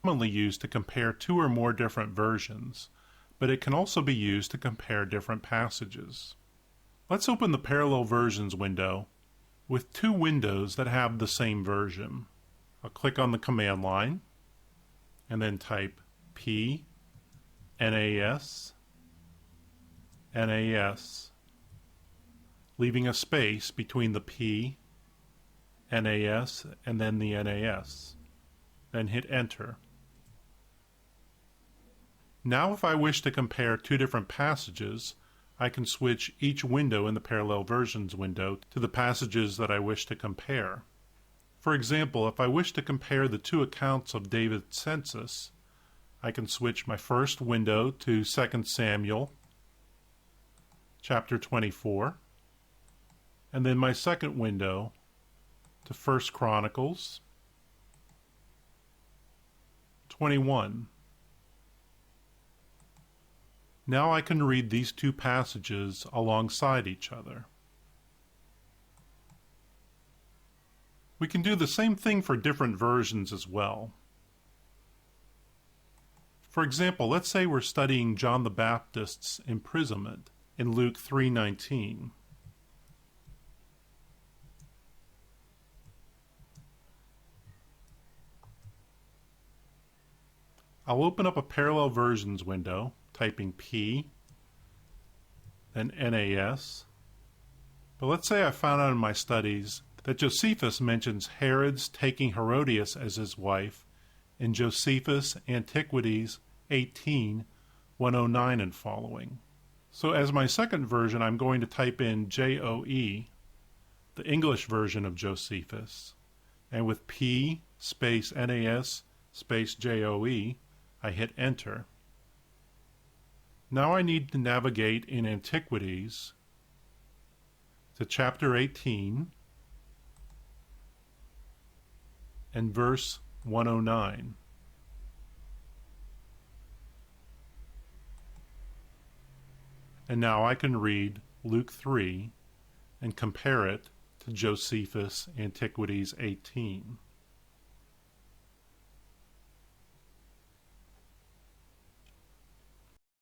commonly used to compare two or more different versions, but it can also be used to compare different passages. Let's open the Parallel Versions window with two windows that have the same version. I'll click on the command line and then type P, NAS, NAS, leaving a space between the P, NAS, and then the NAS. Then hit Enter. Now if I wish to compare two different passages, I can switch each window in the Parallel Versions window to the passages that I wish to compare. For example, if I wish to compare the two accounts of David's census, I can switch my first window to 2 Samuel chapter 24, and then my second window to 1 Chronicles 21. Now I can read these two passages alongside each other. We can do the same thing for different versions as well. For example, let's say we're studying John the Baptist's imprisonment in Luke 3:19. I'll open up a Parallel Versions window, typing P, then NAS. But let's say I found out in my studies that Josephus mentions Herod's taking Herodias as his wife in Josephus Antiquities 18:109 and following. So as my second version, I'm going to type in JOE, the English version of Josephus, and with P space NAS space JOE, I hit Enter. Now I need to navigate in Antiquities to chapter 18 and verse 109. And now I can read Luke 3 and compare it to Josephus Antiquities 18.